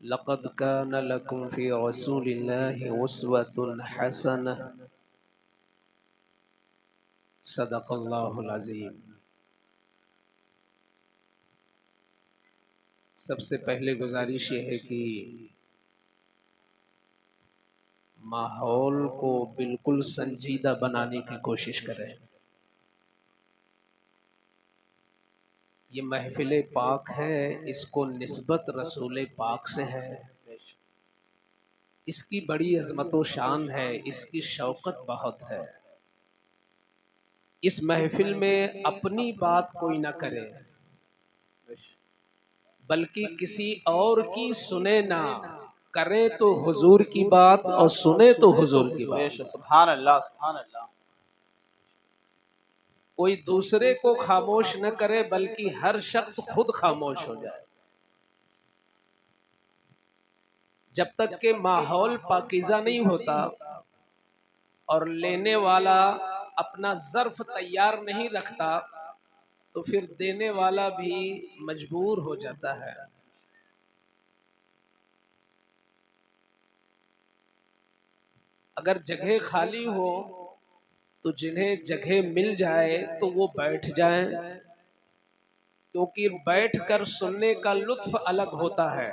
लक़द कान लकुम फ़ी रसूलिल्लाहि उस्वतुन हसनह। सदक़ल्लाहुल अज़ीम। सबसे पहले गुजारिश ये है कि माहौल को बिल्कुल संजीदा बनाने की कोशिश करें। ये महफिल पाक है, इसको निस्बत रसूल पाक से है। इसकी बड़ी अज़मत व शान है, इसकी शौकत बहुत है। इस महफिल में अपनी बात कोई ना करे, बल्कि किसी और की सुने ना। करे तो हुजूर की बात और सुने तो हुजूर की बात। सुभान अल्लाह, सुभान अल्लाह। कोई दूसरे को खामोश न करे, बल्कि हर शख्स खुद खामोश हो जाए। जब तक के माहौल पाकीज़ा नहीं होता और लेने वाला अपना ज़र्फ तैयार नहीं रखता, तो फिर देने वाला भी मजबूर हो जाता है। अगर जगह खाली हो तो जिन्हें जगह मिल जाए तो वो बैठ जाएं, क्योंकि बैठकर सुनने का लुत्फ अलग होता है।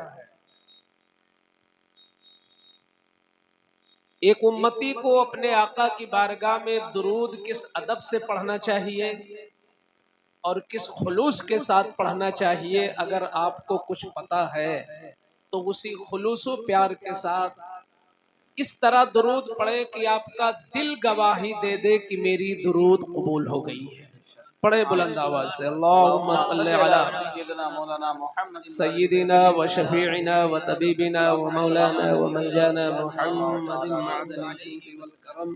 एक उम्मती को अपने आका की बारगाह में दुरूद किस अदब से पढ़ना चाहिए और किस खुलूस के साथ पढ़ना चाहिए, अगर आपको कुछ पता है तो उसी खुलूस व प्यार के साथ इस तरह दुरूद पढ़े कि आपका दिल गवाही दे दे कि मेरी दुरूद कबूल हो गई है। पढ़े बुलंद आवाज से, अल्लाहुम्मा सल्ली अला सय्यिदिना व शफीइना व तबीबिना व मौलाना व मलजाना मुहम्मदिन मअदनिल जूद वल करम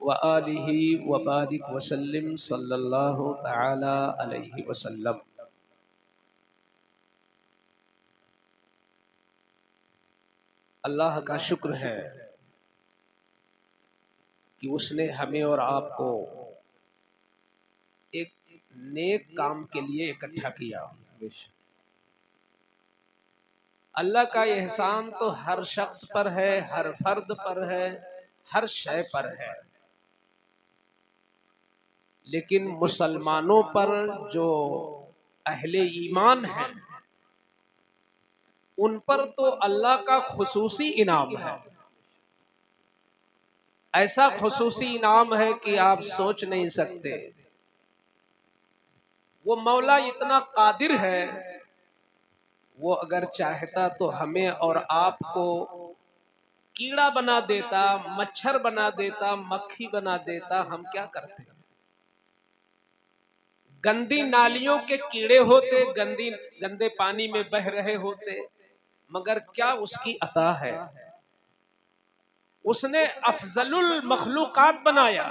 व आलिहि व बारिक व सल्लिम सल्लल्लाहु तआला अलैहि वसल्लम। अल्लाह का शुक्र है कि उसने हमें और आपको एक नेक काम के लिए इकट्ठा किया। अल्लाह का एहसान तो हर शख्स पर है, हर फर्द पर है, हर शय पर है, लेकिन मुसलमानों पर जो अहले ईमान हैं उन पर तो अल्लाह का खुसूसी इनाम है। ऐसा खुसूसी इनाम है कि आप सोच नहीं सकते। वो मौला इतना कादिर है, वो अगर चाहता तो हमें और आपको कीड़ा बना देता, मच्छर बना देता, मक्खी बना देता। हम क्या करते? गंदी नालियों के कीड़े होते, गंदे पानी में बह रहे होते, मगर क्या उसकी अता है? उसने अफजलुल मखलूकात बनाया,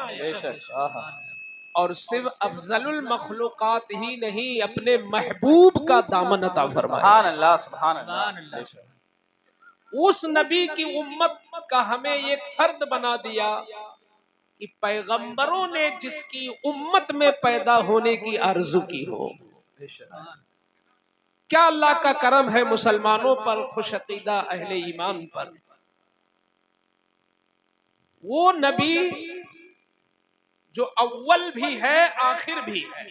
और सिर्फ अफजलुल मखलूकात ही नहीं, अपने महबूब का दामन अता फरमाया। सुभान अल्लाह, सुभान अल्लाह। उस नबी की उम्मत का हमें एक फर्द बना दिया कि पैगंबरों ने जिसकी उम्मत में पैदा होने की आरज़ू की हो। क्या अल्लाह का करम है मुसलमानों पर, खुशअकीदा अहले ईमान पर। वो नबी जो अव्वल भी है आखिर भी है।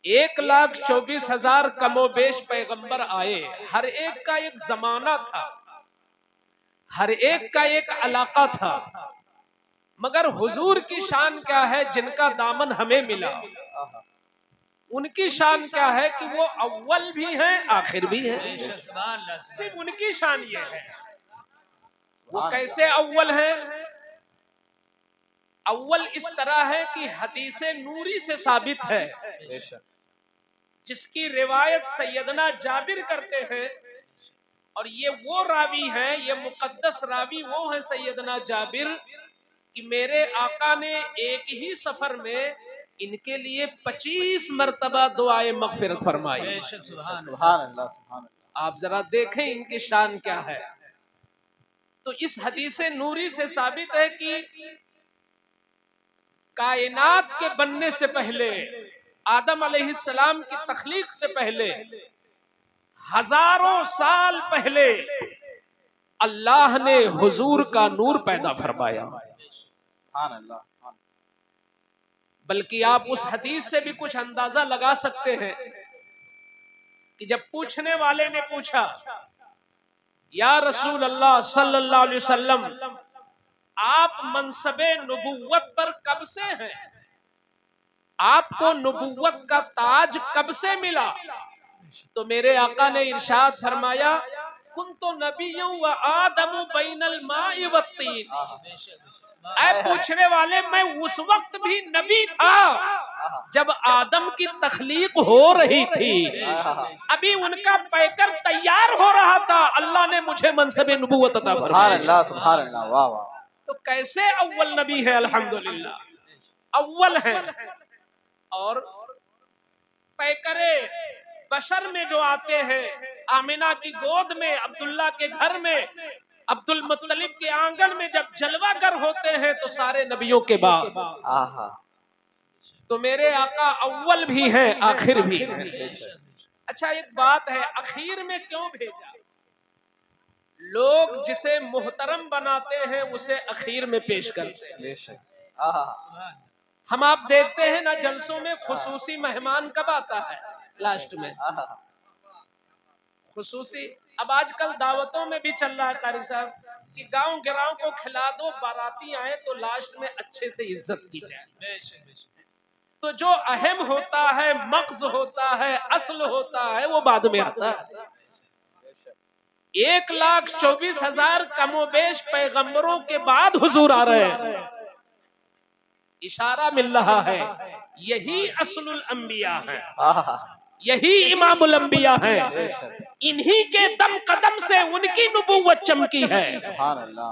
1,24,000 कमोबेश पैगंबर आए, हर एक का एक जमाना था, हर एक का एक इलाका था, मगर हुजूर की शान क्या है? जिनका दामन हमें मिला, उनकी शान क्या है कि वो अव्वल भी हैं आखिर भी हैं। सिर्फ उनकी शान ये है। वो कैसे अव्वल है? अव्वल इस तरह है कि हदीस नूरी से साबित है, जिसकी रिवायत सैयदना जाबिर करते हैं, और ये वो रावी हैं, ये मुकद्दस रावी वो है सैयदना जाबिर, कि मेरे आका ने एक ही सफर में इनके लिए 25 मरतबा दुआए मगफिरत फरमाई। आप जरा देखें इनकी शान क्या है। तो इस हदीस नूरी से साबित है कि कायनात के बनने से पहले, आदम अलैहिस्सलाम की तख्लीक से पहले, हजारों साल पहले अल्लाह ने हुजूर का नूर पैदा फरमाया। सुभान अल्लाह। बल्कि आप उस हदीस से भी कुछ अंदाजा लगा सकते हैं कि जब पूछने वाले ने पूछा, या रसूल अल्लाह सल्लल्लाहु अलैहि वसल्लम, आप मनसबे नबुव्वत पर कब से हैं? आपको नबुव्वत का ताज कब से मिला? तो मेरे आका ने इरशाद फरमाया, कुन्तु नबिय्युं व आदमु बैनल माइ वत्तीन। ऐ पूछने वाले, मैं उस वक्त भी नबी था जब आदम की तख्लीक हो रही थी, अभी उनका पैकर तैयार हो रहा था, अल्लाह ने मुझे मनसबे नबुव्वत अता फरमाया। सुभान अल्लाह, वाह वाह। तो कैसे अव्वल नबी है? अल्हम्दुलिल्लाह अव्वल है। और पैकरे बशर में जो आते हैं, आमिना की गोद में, अब्दुल्ला के घर में, अब्दुल मुत्तलिब के आंगन में जब जलवागर होते हैं तो सारे नबियों के बाद। तो मेरे आका अव्वल भी हैं, आखिर भी हैं। अच्छा, एक बात है, आखिर में क्यों भेजा? लोग जिसे मुहतरम बनाते हैं उसे आखिर में पेश करते हैं। हम आप देखते हैं ना जलसों में खुसूसी मेहमान कब आता है? लास्ट में खुसूसी। अब आजकल दावतों में भी चल रहा है कारी साहब कि गांव गिराव को खिला दो, बाराती आए तो लास्ट में अच्छे से इज्जत की जाए। तो जो अहम होता है, मक्स होता है, असल होता है, वो बाद में आता है। 1,24,000 कमोबेश पैगंबरों के बाद हुजूर आ रहे हैं। इशारा मिल रहा है यही असलुल अंबिया है, यही इमामुल अंबिया है। इन्हीं के दम कदम से उनकी नबुव्वत चमकी है।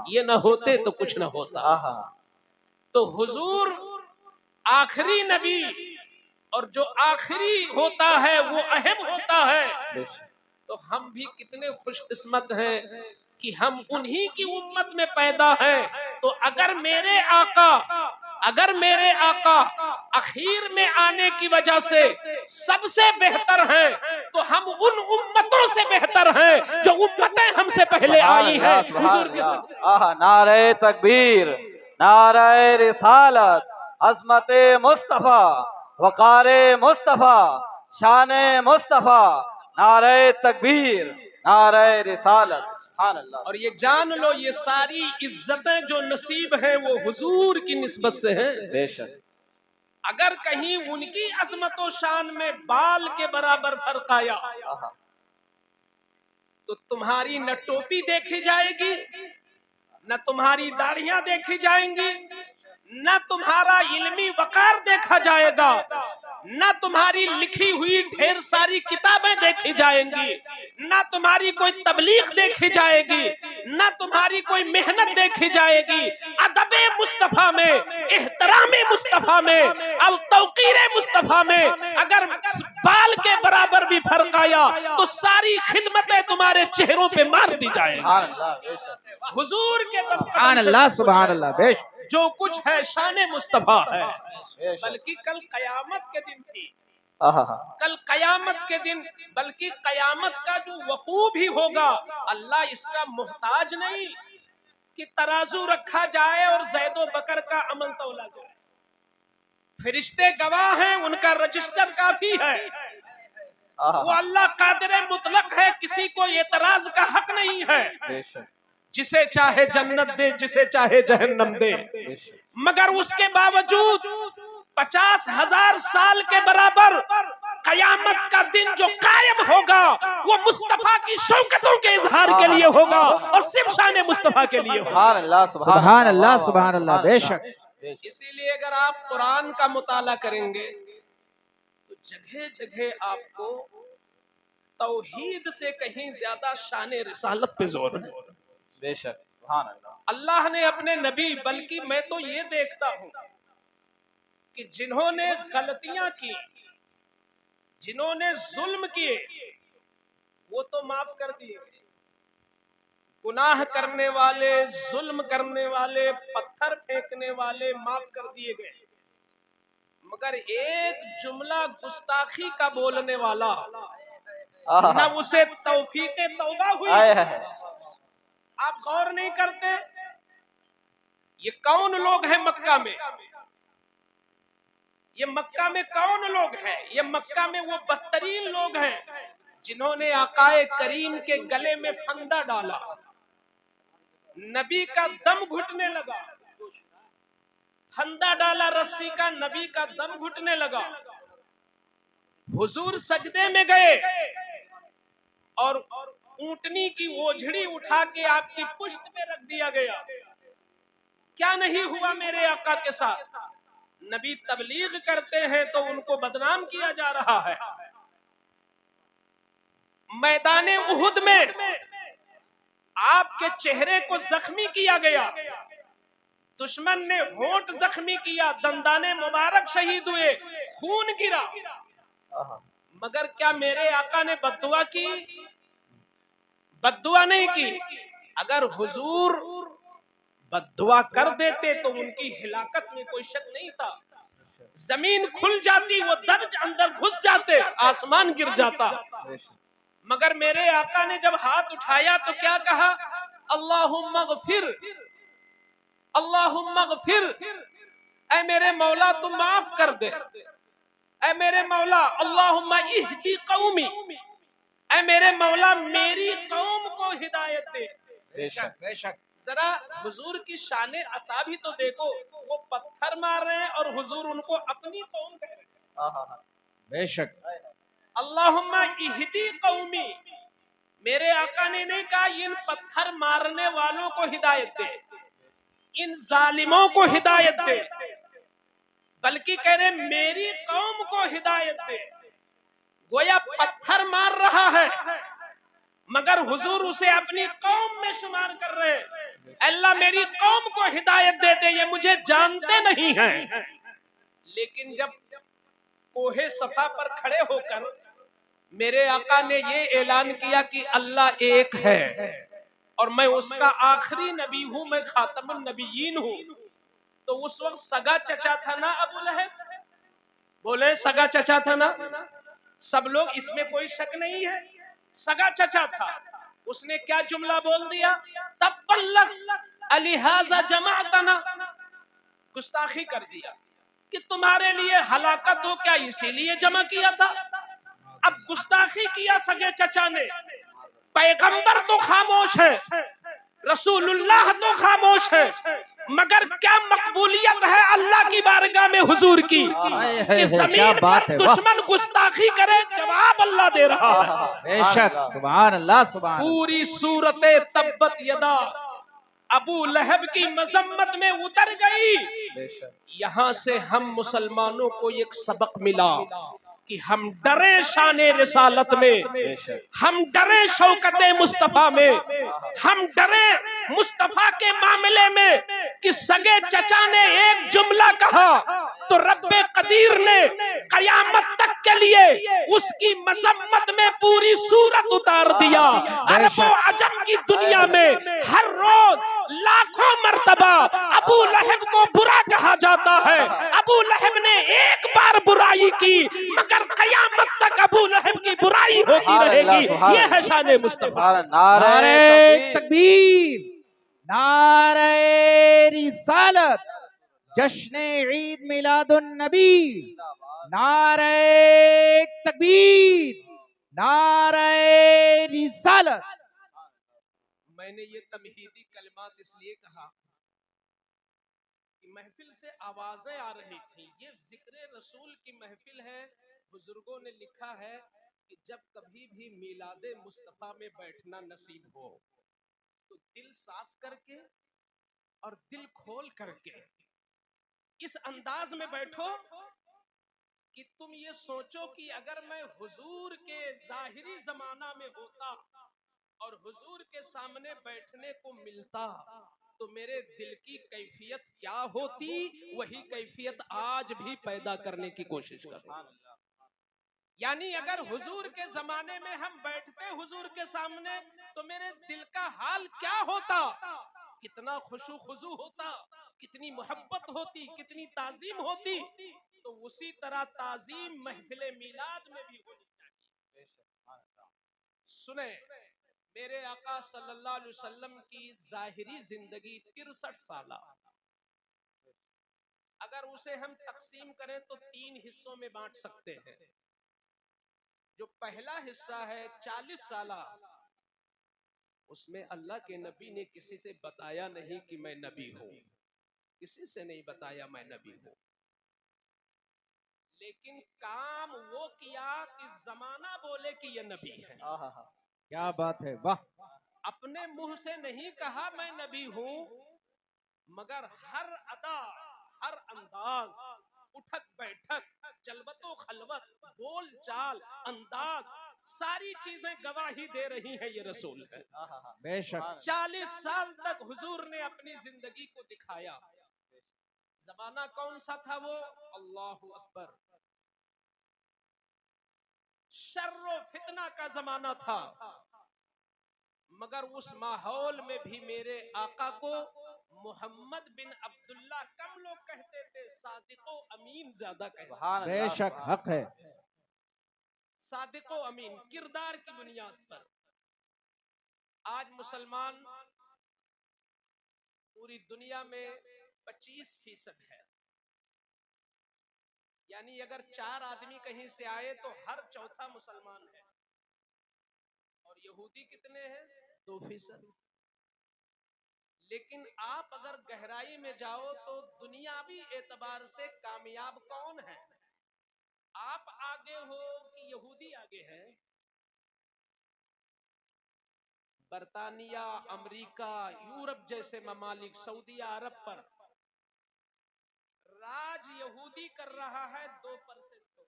ये न होते तो कुछ न होता। तो हुजूर आखिरी नबी, और जो आखिरी होता है वो अहम होता है। तो हम भी कितने खुशकिस्मत हैं कि हम उन्हीं की उम्मत में पैदा हैं। तो अगर मेरे आका आखिर में आने की वजह से सबसे बेहतर हैं, तो हम उन उम्मतों से बेहतर हैं जो उम्मतें हमसे पहले आई हैं। हुजूर के साथ नारे तकबीर, नारे रिसालत, अज़मते मुस्तफा, वकारे मुस्तफा, शाने मुस्तफा, नारे तकबीर, नारे रिसालत। और ये जान लो, ये सारी इज्जतें जो नसीब हैं वो हुजूर की निस्बत से हैं। बेशक। अगर कहीं उनकी अजमत और शान में बाल के बराबर फर्क आया तो तुम्हारी न टोपी देखी जाएगी, न तुम्हारी दाढ़ियां देखी जाएंगी, न तुम्हारा इल्मी वकार देखा जाएगा, न तुम्हारी लिखी हुई ढेर सारी किताबें देखी जाएंगी, न तुम्हारी कोई तबलीग देखी जाएगी, न तुम्हारी कोई मेहनत देखी जाएगी। अदबे मुस्तफा में, एहतरामे मुस्तफा में, अब तौकीरे मुस्तफा में अगर बाल के बराबर भी फर्क आया तो सारी खिदमतें तुम्हारे चेहरों पे मार दी जाएंगी। हुजूर के सुभान अल्लाह, बेश जो कुछ है शान मुस्तफा है। बल्कि कल कयामत के दिन थी, कल कयामत के दिन, बल्कि कयामत का जो वकूअ भी होगा, अल्लाह इसका मोहताज नहीं कि तराजू रखा जाए और ज़ैद व बकर का अमल तौला जाए। फरिश्ते गवाह हैं, उनका रजिस्टर काफी है। वो अल्लाह कादिर मुतलक है, किसी को एतराज का हक नहीं है। जिसे चाहे जन्नत दे, जिसे चाहे जहन्नम दे। मगर उसके बावजूद 50,000 साल के बराबर कयामत का दिन जो कायम होगा वो मुस्तफा की शौकतों के इजहार के लिए होगा और सिर्फ शान मुस्तफा के लिए होगा। सुभान अल्लाह, सुभान अल्लाह, बेशक। इसीलिए अगर आप कुरान का मुताला करेंगे तो जगह जगह आपको तौहीद से कहीं ज्यादा शान रिसालत पे जोर है। बेशक, सुभान अल्लाह। अल्लाह ने अपने नबी, बल्कि मैं तो ये देखता हूं कि जिन्होंने गलतियां की, जिन्होंने जुल्म किए, वो तो माफ कर दिए। गुनाह करने वाले, जुल्म करने वाले, पत्थर फेंकने वाले माफ कर दिए गए। मगर एक जुमला गुस्ताखी का बोलने वाला, न उसे तौफीक तौबा हुई। आए है। आप गौर नहीं करते, ये कौन लोग हैं मक्का में? ये मक्का में कौन लोग हैं? ये मक्का में वो बदतरीन लोग हैं जिन्होंने आकाए करीम के गले में फंदा डाला, नबी का दम घुटने लगा, फंदा डाला रस्सी का, नबी का दम घुटने लगा। हुजूर सजदे में गए और ऊंटनी की ओझड़ी उठा के आपकी पुष्ट में रख दिया गया। क्या नहीं हुआ मेरे आका के साथ? नबी तबलीग करते हैं तो उनको बदनाम किया जा रहा है। मैदान उहुद में आपके चेहरे को जख्मी किया गया, दुश्मन ने होंठ जख्मी किया, दंदाने मुबारक शहीद हुए, खून गिरा, मगर क्या मेरे आका ने बद्दुआ की? बद्दुआ नहीं की। अगर हुजूर बद्दुआ कर देते तो उनकी हिलाकत में कोई शक नहीं था, जमीन खुल जाती, वो दब अंदर घुस जाते, आसमान गिर जाता। मगर मेरे आका ने जब हाथ उठाया तो क्या कहा? अल्लाहुम्मा गफिर, अल्लाहुम्मा गफिर, ऐ मेरे मौला तुम माफ कर दे, ऐ मेरे मौला, अल्लाहुम्मा इहदी कौमी, ऐ मेरे मौला मेरी कौम को हिदायत दे। बेशक बेशक। जरा हुजूर की शाने अता भी तो देखो, वो पत्थर मार रहे हैं और हुजूर उनको अपनी कौम कह रहे हैं। बेशक। अल्लाहुम्मा इहदी कौमी, मेरे आका ने नहीं कहा इन पत्थर मारने वालों को हिदायत दे, इन जालिमों को हिदायत दे, बल्कि कह रहे मेरी कौम को हिदायत दे। गोया पत्थर मार रहा है मगर हुजूर उसे अपनी कौम में शुमार कर रहे हैं। अल्लाह मेरी कौम को हिदायत दे दे, ये मुझे जानते नहीं हैं। लेकिन जब कोहे सफा पर खड़े होकर मेरे आका ने ये ऐलान किया कि अल्लाह एक है और मैं उसका आखिरी नबी हूं, मैं खातमुन नबीयीन हूं, तो उस वक्त सगा चचा था ना अबू लहब? बोले सगा चचा था ना? सब लोग, इसमें कोई शक नहीं है, सगा चचा था। उसने क्या जुमला बोल दिया? तब्बल्लक अलिहाजा जमाअतना, गुस्ताखी कर दिया कि तुम्हारे लिए हलाकत हो क्या, इसीलिए जमा किया था। अब गुस्ताखी किया सगे चचा ने। पैगंबर तो खामोश है, रसूलुल्लाह तो खामोश है, मगर क्या मकबूलियत है अल्लाह की बारगाह में हुजूर की कि जमीन पर दुश्मन गुस्ताखी करे, जवाब अल्लाह दे रहा है। बेशक, सुभान अल्लाह सुभान। पूरी सूरते तब्बत यदा अबू लहब की मजम्मत में उतर गई। यहाँ से हम मुसलमानों को एक सबक मिला कि हम डरे शाने रिसालत में, हम डरे शौकते मुस्तफा में, हम डरे मुस्तफा के मामले में कि सगे चचा ने एक जुमला कहा तो रब्बे कदीर ने कयामत तक के लिए उसकी मजम्मत में पूरी सूरत उतार दिया। अरबो अजम की दुनिया में हर रोज लाखों मर्तबा अबू लहब को बुरा कहा जाता है। अबू लहब ने एक बार बुराई की मगर कयामत तक अबू लहब की बुराई होती रहेगी। ये है शान मुस्तफा। नारे तकबीर, नारे रिसालत, जश्न ईद मिलादुन नबी, नारे तकबीर, नारे रिसालत। मैंने ये तमहीदी कलमात इसलिए कहा कि महफिल से आवाजें आ रही थी। ये जिक्र रसूल की महफिल है। बुजुर्गों ने लिखा है कि जब कभी भी मिलादे मुस्तफा में बैठना नसीब हो तो दिल साफ करके और दिल खोल करके इस अंदाज में बैठो कि तुम ये सोचो कि अगर मैं हुजूर के जाहिरी जमाना में होता और हुजूर के सामने बैठने को मिलता तो मेरे दिल की कैफियत क्या होती। वही कैफियत आज भी पैदा करने की कोशिश करो। यानी अगर हुजूर के जमाने में हम बैठते हुजूर के सामने तो मेरे दिल का हाल क्या होता, कितना खुशू खुजू होता, कितनी मोहब्बत होती, कितनी ताजीम होती। तो उसी तरह ताजीम महफिल मिलाद में भी होनी चाहिए। सुने, मेरे आका सल्लल्लाहु अलैहि वसल्लम की जाहिरी जिंदगी 63 साल, अगर उसे हम तकसीम करें तो 3 हिस्सों में बांट सकते हैं। जो पहला हिस्सा है 40 साल, उसमें अल्लाह के नबी ने किसी से बताया नहीं कि मैं नबी हूं, किसी से नहीं बताया मैं नबी हूं, लेकिन काम वो किया कि जमाना बोले कि ये नबी है। क्या बात है, वाह। अपने मुंह से नहीं कहा मैं नबी हूं, मगर हर अदा, हर अंदाज, उठक बैठक, जलवतो खलवत, बोल चाल, अंदाज, सारी चीजें गवाही दे रही हैं ये रसूल है। बेशक। 40 साल तक हुजूर ने अपनी जिंदगी को दिखाया। जमाना कौन सा था वो? अल्लाहु अकबर, शर्रो फितना का जमाना था। मगर उस माहौल में भी मेरे आका को मोहम्मद बिन अब्दुल्ला, कम लोग कहते थे, सादिको अमीन ज्यादा कहते। बेशक हक है। सादिको अमीन किरदार की बुनियाद पर। आज मुसलमान पूरी दुनिया में 25% है, यानी अगर 4 आदमी कहीं से आए तो हर चौथा मुसलमान है। और यहूदी कितने हैं? 2%। लेकिन आप अगर गहराई में जाओ तो दुनियावी एतबार से कामयाब कौन है? आप आगे हो कि यहूदी आगे है? बर्तानिया, अमेरिका, यूरोप जैसे ममालिक, सऊदी अरब पर राज यहूदी कर रहा है 2% होकर,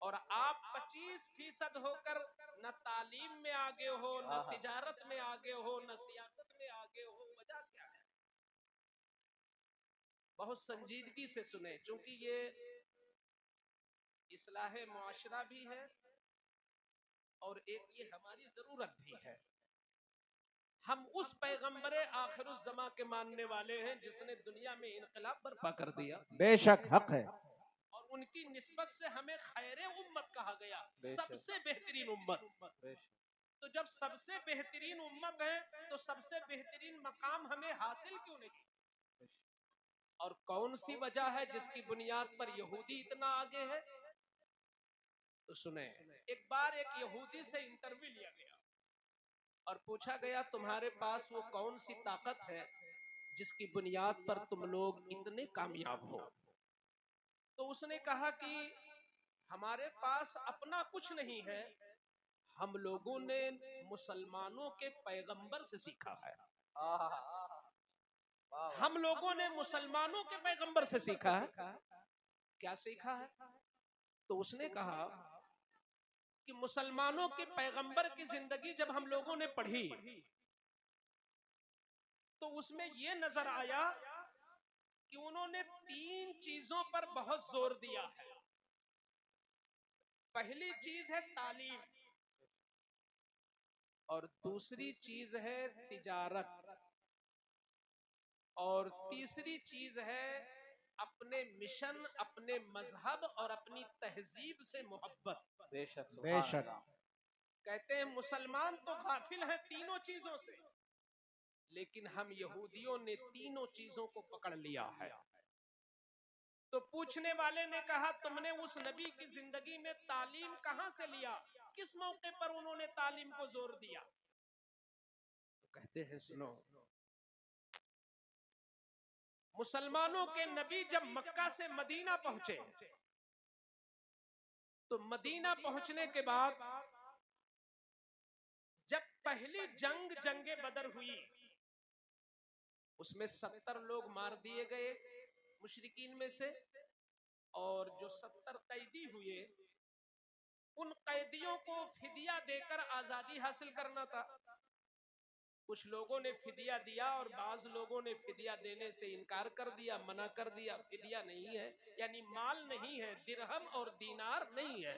और आप 25% होकर न तालीम में आगे हो, न तिजारत में आगे हो, न सियासत में आगे हो। वजह क्या है? बहुत संजीदगी से सुने, क्योंकि ये इस्लाहे मुआशरा भी है और एक ये हमारी जरूरत भी है। हम उस पैगंबरे आखिरुज़्ज़मा के मानने वाले हैं जिसने दुनिया में इनकलाब बर्पा कर दिया। बेशक हक है। और उनकी निस्बत से हमें खैरे उम्मत कहा गया, सबसे बेहतरीन उम्मत। तो जब सबसे बेहतरीन उम्मत है तो सबसे बेहतरीन मकाम हमें हासिल क्यों नहीं? और कौन सी वजह है जिसकी बुनियाद पर यहूदी इतना आगे है? तो सुने, एक बार एक यहूदी से इंटरव्यू लिया गया और पूछा गया तुम्हारे पास वो कौन सी ताकत है जिसकी बुनियाद पर तुम लोग इतने कामयाब हो? तो उसने कहा कि हमारे पास अपना कुछ नहीं है, हम लोगों ने मुसलमानों के पैगंबर से सीखा है। हम लोगों ने मुसलमानों के पैगंबर से सीखा है। क्या सीखा है? तो उसने कहा कि मुसलमानों के पैगंबर की जिंदगी जब हम लोगों ने पढ़ी तो उसमें यह नजर आया कि उन्होंने 3 चीजों पर बहुत जोर दिया है। पहली चीज है तालीम, और दूसरी चीज है तिजारत, और तीसरी चीज है अपने मिशन, अपने मजहब और अपनी तहजीब से मोहब्बत। बेशक। कहते हैं मुसलमान तो गाफिल हैं तीनों चीजों से, लेकिन हम यहूदियों ने तीनों चीजों को पकड़ लिया है। तो पूछने वाले ने कहा तुमने उस नबी की जिंदगी में तालीम कहां से लिया? किस मौके पर उन्होंने तालीम को जोर दिया? तो कहते हैं सुनो, मुसलमानों के नबी जब मक्का से मदीना पहुंचे तो मदीना पहुंचने के बाद जब पहली जंगे बदर हुई, उसमें 70 लोग मार दिए गए मुशरिकीन में से, और जो 70 कैदी हुए उन कैदियों को फिदिया देकर आजादी हासिल करना था। कुछ लोगों ने फिदिया दिया और बाज लोगों ने फिदिया देने से इनकार कर दिया, मना कर दिया। फिदिया नहीं है यानी माल नहीं है, दिरहम और दीनार नहीं है।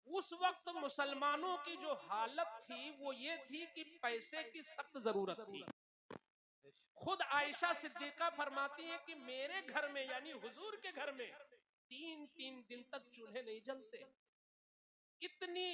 उस वक्त मुसलमानों की जो हालत थी वो ये थी कि पैसे की सख्त जरूरत थी। खुद आयशा सिद्दीका फरमाती है कि मेरे घर में यानी हुजूर के घर में 3-3 दिन तक चूल्हे नहीं जलते। इतनी